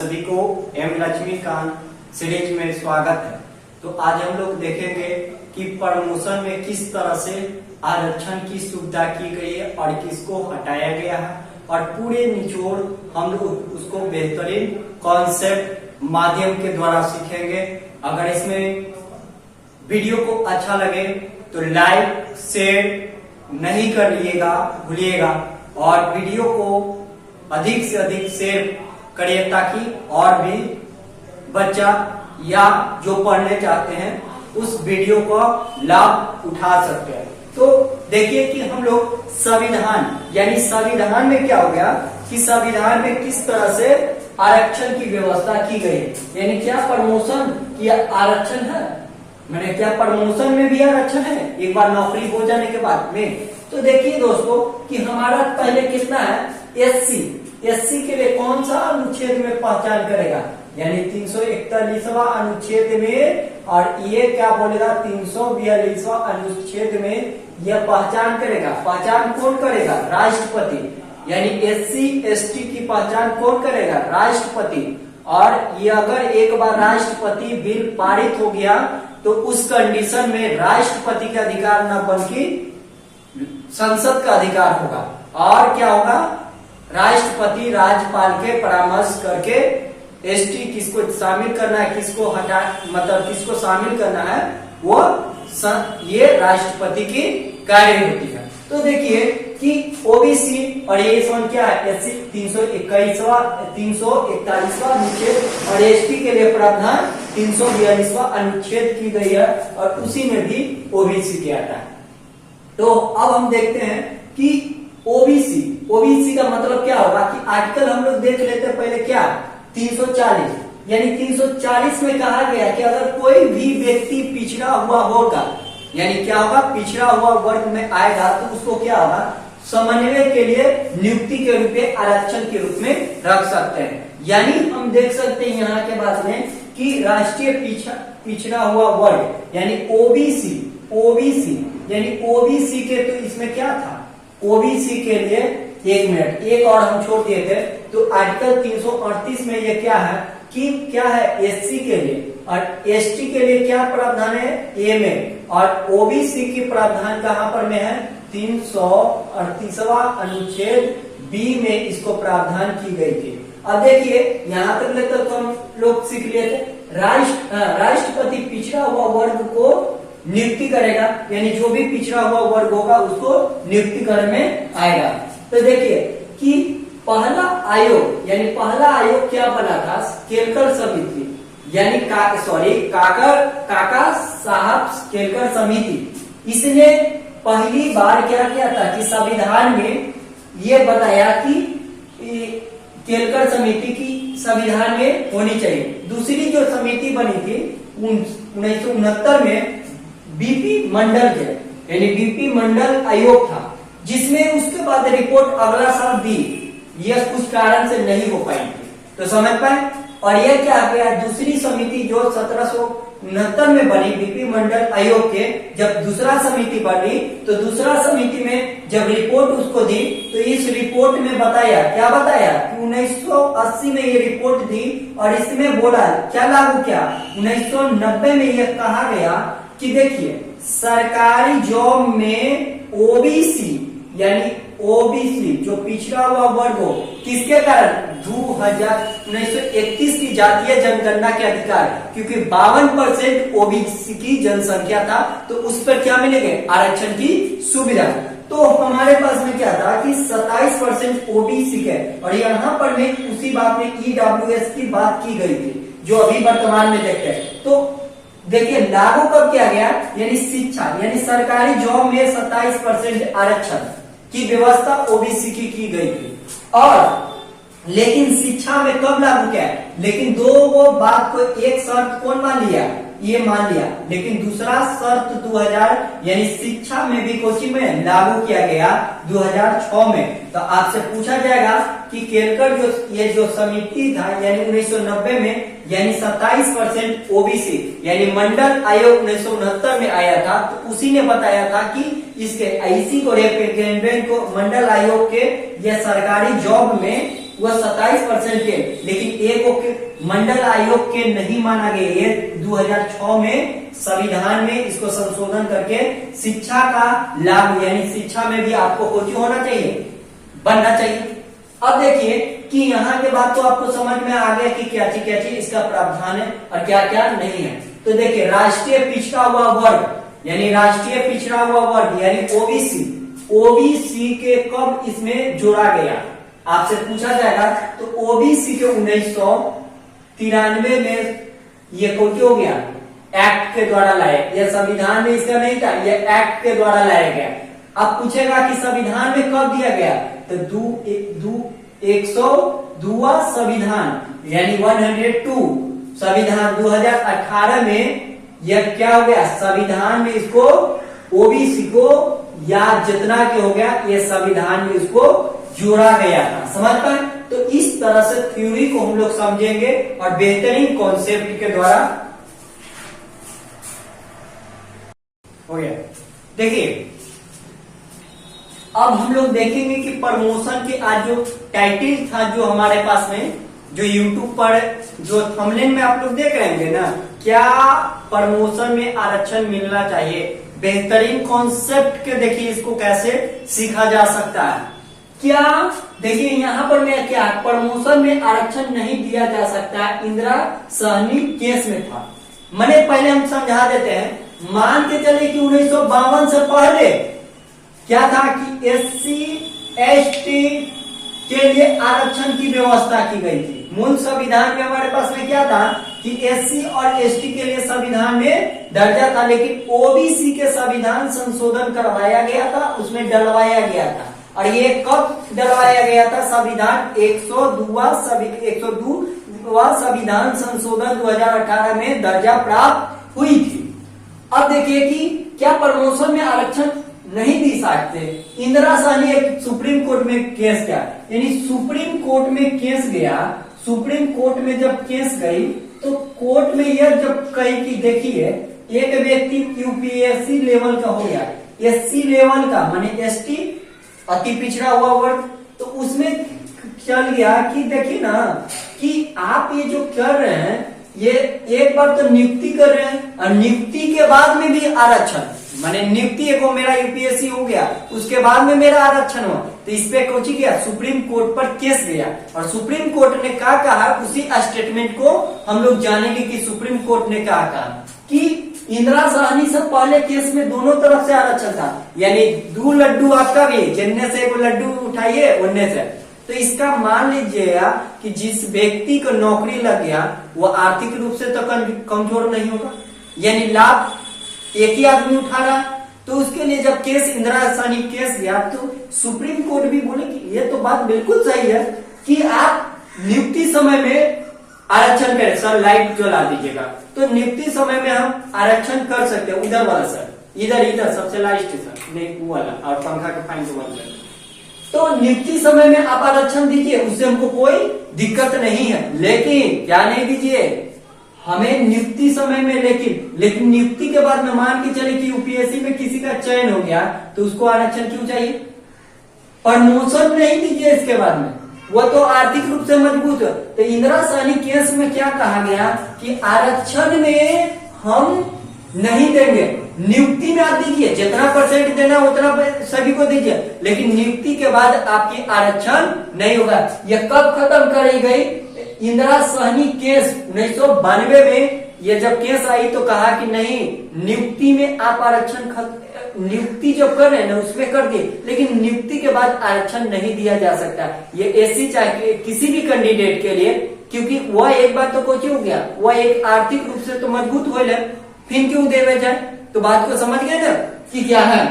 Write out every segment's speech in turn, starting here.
सभी को M Laxmikant series में स्वागत है। तो आज हम लोग देखेंगे कि प्रमोशन में किस तरह से आरक्षण की सुविधा की गई है और किसको हटाया गया है, और पूरे निचोड़ हम लोग उसको बेहतरीन कॉन्सेप्ट माध्यम के द्वारा सीखेंगे। अगर इसमें वीडियो को अच्छा लगे तो लाइक शेयर नहीं कर भूलिएगा, और वीडियो को अधिक से अधिक शेयर करिए ताकि और भी बच्चा या जो पढ़ने चाहते हैं उस वीडियो को लाभ उठा सकते हैं। तो देखिए कि हम लोग संविधान यानी संविधान में क्या हो गया कि संविधान में किस तरह से आरक्षण की व्यवस्था की गई है। यानी क्या प्रमोशन या आरक्षण है, मैंने क्या प्रमोशन में भी आरक्षण है एक बार नौकरी हो जाने के बाद में। तो देखिए दोस्तों कि हमारा पहले कितना है, एससी के लिए कौन सा अनुच्छेद में पहचान करेगा, यानी 341वां अनुच्छेद में, और ये क्या बोलेगा 342वां अनुच्छेद में यह पहचान करेगा। पहचान कौन करेगा, राष्ट्रपति। यानी एससी एसटी की पहचान कौन करेगा, राष्ट्रपति। और ये अगर एक बार राष्ट्रपति बिल पारित हो गया तो उस कंडीशन में राष्ट्रपति का अधिकार न बल्कि संसद का अधिकार होगा। और क्या होगा, राष्ट्रपति राज्यपाल के परामर्श करके एसटी किसको शामिल करना है, किसको हटा मतलब किसको शामिल करना है, वो ये राष्ट्रपति की कार्य होती है। तो देखिए कि ओबीसी और ये क्या है, एससी 341वां अनुच्छेद, और एसटी के लिए प्रावधान 342वां अनुच्छेद की गई है, और उसी में भी ओबीसी के आता है। तो अब हम देखते हैं कि ओबीसी का मतलब क्या होगा कि आर्टिकल हम लोग देख लेते हैं पहले क्या 340, यानी 340 में कहा गया कि अगर कोई भी व्यक्ति पिछड़ा हुआ होगा, यानी क्या होगा, पिछड़ा हुआ वर्ग में आएगा तो उसको क्या होगा, समन्वय के लिए नियुक्ति के रूप में आरक्षण के रूप में रख सकते हैं। यानी हम देख सकते हैं यहाँ के बाद में कि राष्ट्रीय पिछड़ा हुआ वर्ग यानी ओबीसी यानी ओबीसी के, तो इसमें क्या था, ओबीसी के लिए एक मिनट एक और हम छोड़ दिए थे। तो आर्टिकल 338 में ये क्या है कि क्या है, एससी के लिए, और एसटी के लिए क्या प्रावधान है, ए में, और ओबीसी की प्रावधान कहां पर में है, 338वां अनुच्छेद बी में इसको प्रावधान की गई थी। अब देखिए यहां तक लेकर तो हम लोग सीख लिए थे, राष्ट्रपति पिछड़ा हुआ वर्ग को नियुक्ति करेगा, यानी जो भी पिछड़ा हुआ वर्ग होगा उसको नियुक्ति करने में आएगा। तो देखिए कि पहला आयोग क्या बना था, केलकर समिति, यानी काका साहब केलकर समिति। इसने पहली बार क्या किया था कि संविधान में ये बताया कि केलकर समिति की संविधान में होनी चाहिए। दूसरी जो समिति बनी थी 1969 में बीपी मंडल के, यानी बीपी मंडल आयोग था, जिसमें उसके बाद रिपोर्ट अगला साल दी, यह कुछ कारण से नहीं हो पाई थी। तो समझ पाए। और यह क्या गया, दूसरी समिति जो 1769 में बनी बीपी मंडल आयोग के, जब दूसरा समिति बनी तो दूसरा समिति में जब रिपोर्ट उसको दी तो इस रिपोर्ट में बताया, क्या बताया कि 1980 में ये रिपोर्ट दी, और इसमें बोला क्या लागू किया, 1990 में यह कहा गया कि देखिए सरकारी जॉब में ओबीसी यानी ओबीसी जो पिछड़ा हुआ वर्ग हो, किसके कारण, 1931 की जातीय जनगणना के अधिकार, क्योंकि 52% ओबीसी की जनसंख्या था, तो उस पर क्या मिलेंगे, आरक्षण की सुविधा। तो हमारे पास में क्या था कि 27% ओबीसी के, और यहाँ पर में उसी बात में ईडब्ल्यूएस की बात की गई थी जो अभी वर्तमान में देखते हैं। तो देखिए लागू कब किया गया, यानी शिक्षा यानी सरकारी जॉब में 27% आरक्षण की व्यवस्था ओबीसी की गई थी। और लेकिन शिक्षा में कब लागू किया, लेकिन वो बात को एक शर्त कौन मान लिया, ये मान लिया, लेकिन दूसरा शर्त 2000 यानी शिक्षा में भी कोचिंग में लागू किया गया 2006 में। तो आपसे पूछा जाएगा कि केलकर जो समिति था यानी 1990 में, यानी 27% ओबीसी यानी मंडल आयोग 1969 में आया था, तो उसी ने बताया था कि इसके इसी को रिप्रेजेंटेटिव को मंडल आयोग के या सरकारी जॉब में वह 27% के, लेकिन एक को मंडल आयोग के नहीं माना गया। ये 2006 में संविधान में इसको संशोधन करके शिक्षा का लाभ, यानी शिक्षा में भी आपको कोचिंग होना चाहिए, बनना चाहिए। अब देखिए कि यहाँ के बाद तो आपको समझ में आ गया कि क्या चीज इसका प्रावधान है और क्या क्या नहीं है। तो देखिए राष्ट्रीय पिछड़ा हुआ वर्ग, यानी राष्ट्रीय पिछड़ा हुआ वर्ग यानी ओबीसी, ओबीसी के कब इसमें जोड़ा गया आपसे पूछा जाएगा। तो ओबीसी के 1993 में ये कोई हो गया, एक्ट के द्वारा लाया। यह संविधान में इसका नहीं था, यह एक्ट के द्वारा लाया गया। अब पूछेगा कि संविधान में कब दिया गया, तो 102वां संविधान यानी 102 संविधान 2018 में यह क्या हो गया, संविधान में इसको ओबीसी को या जितना के हो गया, ये संविधान में इसको जोड़ा गया था। समझ पाए? तो इस तरह से थ्योरी को हम लोग समझेंगे और बेहतरीन कॉन्सेप्ट के द्वारा हो गया। देखिए अब हम लोग देखेंगे कि प्रमोशन के आज जो टाइटल था जो हमारे पास में, जो यूट्यूब पर जो थंबनेल में आप लोग देख रहे हैं ना, क्या प्रमोशन में आरक्षण मिलना चाहिए, बेहतरीन कॉन्सेप्ट के देखिए इसको कैसे सीखा जा सकता है। क्या देखिए यहाँ पर मैं क्या प्रमोशन में आरक्षण नहीं दिया जा सकता, इंदिरा सहनी केस में था। मैंने पहले हम समझा देते हैं, मान के चले कि 1952 से पहले क्या था कि एससी एसटी के लिए आरक्षण की व्यवस्था की गई थी। मूल संविधान में हमारे पास में क्या था कि एससी और एसटी के लिए संविधान में दर्जा था, लेकिन ओबीसी के संविधान संशोधन करवाया गया था, उसमें डलवाया गया था। और ये कब डलवाया गया था, संविधान 102वां संविधान संशोधन 2018 में दर्जा प्राप्त हुई थी। अब देखिए कि क्या प्रमोशन में आरक्षण नहीं दी सकते। इंदिरा सहनी एक सुप्रीम कोर्ट में केस गया, यानी सुप्रीम कोर्ट में केस गया। सुप्रीम कोर्ट में जब केस गई तो कोर्ट में यह जब कही कि देखिए एक व्यक्ति यूपीएससी लेवल का हो गया, एससी लेवल का माने एसटी अति पिछड़ा हुआ वर्ग, तो उसमें चल गया कि देखिए ना कि आप ये जो कर रहे हैं ये एक बार तो नियुक्ति कर रहे हैं और नियुक्ति के बाद में भी आरक्षण, माने नियुक्ति को मेरा यूपीएससी हो गया उसके बाद में मेरा आरक्षण हुआ, तो इस पे कोची गया सुप्रीम कोर्ट पर केस गया। और सुप्रीम कोर्ट ने क्या कहा, उसी स्टेटमेंट को हम लोग जानेंगे कि सुप्रीम कोर्ट ने क्या कहा कि इंदिरा सहनी से पहले केस में दोनों तरफ से आरक्षण था, यानी 2 लड्डू आपका भी, जिनने से एक लड्डू उठाइए उनने से। तो इसका मान लीजिएगा कि जिस व्यक्ति को नौकरी लग गया वो आर्थिक रूप से तो कमजोर नहीं होगा, यानी लाभ एक ही आदमी उठा रहा, तो उसके लिए जब केस इंदिरा सहनी केस गया तो सुप्रीम कोर्ट भी बोले कि ये तो बात बिल्कुल सही है कि आप नियुक्ति समय में आरक्षण करें। सर लाइट जला दीजिएगा, तो नियुक्ति समय में हम आरक्षण कर सकते हैं। उधर वाला सर, इधर सबसे लास्ट सर, नहीं वो वाला, और पंखा के फाइन को बंद कर। तो नियुक्ति समय में आप आरक्षण दीजिए, उससे हमको कोई दिक्कत नहीं है, लेकिन क्या नहीं दीजिए हमें नियुक्ति समय में, लेकिन नियुक्ति के बाद में मान के चले कि यूपीएससी में किसी का चयन हो गया तो उसको आरक्षण क्यों चाहिए, प्रमोशन नहीं दीजिए इसके बाद में, वो तो आर्थिक रूप से मजबूत है। तो इंदिरा सहनी केस में क्या कहा गया कि आरक्षण में हम नहीं देंगे, नियुक्ति में आप दीजिए, जितना परसेंट देना उतना सभी को दीजिए, लेकिन नियुक्ति के बाद आपकी आरक्षण नहीं होगा। यह कब खत्म करी गई, इंदिरा सहनी केस 1992 में ये जब केस आई तो कहा कि नहीं, नियुक्ति में आप आरक्षण नियुक्ति जो कर रहे हैं ना उसमें कर दिए, लेकिन नियुक्ति के बाद आरक्षण नहीं दिया जा सकता। ये एससी चाहे किसी भी कैंडिडेट के लिए, क्योंकि वह एक बार तो कोची हो गया, वह एक आर्थिक रूप से तो मजबूत हो ले, फिर क्यों देवे जाए। तो बात को समझ गए ना कि क्या है।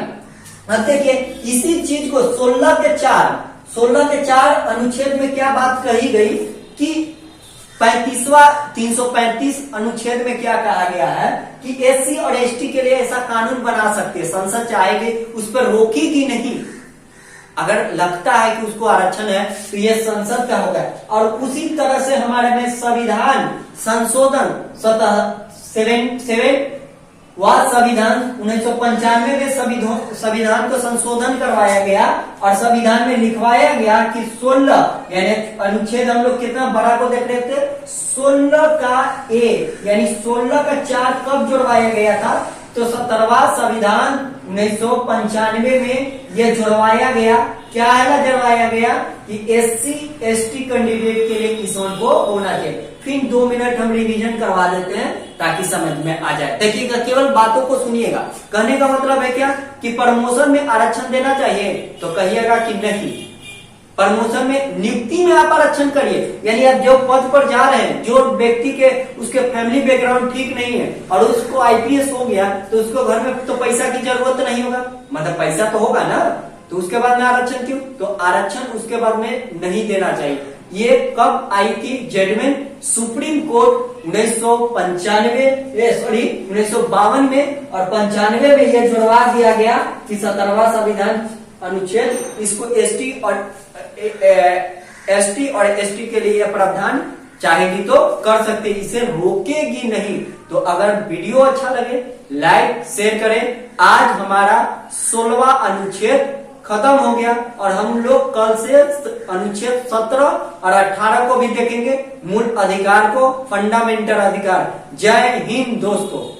अब देखिए इसी चीज को 16 के 4 अनुच्छेद में क्या बात कही गई कि 335 अनुच्छेद में क्या कहा गया है कि एससी और एसटी के लिए ऐसा कानून बना सकती है संसद, चाहेगी उस पर रोकेगी नहीं। अगर लगता है कि उसको आरक्षण है तो ये संसद का होगा। और उसी तरह से हमारे में संविधान संशोधन 7 वह संविधान 1995 में संविधान को संशोधन करवाया गया और संविधान में लिखवाया गया कि 16 यानी अनुच्छेद हम लोग कितना बड़ा को देख रहे थे, 16 का ए यानी 16 का 4 कब जुड़वाया गया था, तो 17वां संविधान 1995 में यह जुड़वाया गया। क्या है ना जुड़वाया गया कि SC ST कैंडिडेट के लिए किसान को होना चाहिए। फिर 2 मिनट हम रिवीजन करवा देते हैं ताकि समझ में आ जाए। देखिएगा, केवल बातों को सुनिएगा। कहने का मतलब है क्या कि प्रमोशन में आरक्षण देना चाहिए, तो कहिएगा कि नहीं। प्रमोशन में नियुक्ति में आप आरक्षण करिए, यानी आप जो पद पर जा रहे हैं, जो व्यक्ति के उसके फैमिली बैकग्राउंड ठीक नहीं है और उसको IPS हो गया, तो उसको घर में तो पैसा की जरूरत नहीं होगा, मतलब पैसा तो होगा ना, तो उसके बाद में आरक्षण क्यों, तो आरक्षण उसके बाद में नहीं देना चाहिए। ये कब आई थी जजमेंट सुप्रीम कोर्ट 1952 में और 95 में यह जुड़वा दिया गया कि 17वां संविधान अनुच्छेद इसको ST और ST के लिए यह प्रावधान चाहेगी तो कर सकते, इसे रोकेगी नहीं। तो अगर वीडियो अच्छा लगे लाइक शेयर करें। आज हमारा 16वां अनुच्छेद खत्म हो गया और हम लोग कल से अनुच्छेद 17 और 18 को भी देखेंगे, मूल अधिकार को, फंडामेंटल अधिकार। जय हिंद दोस्तों।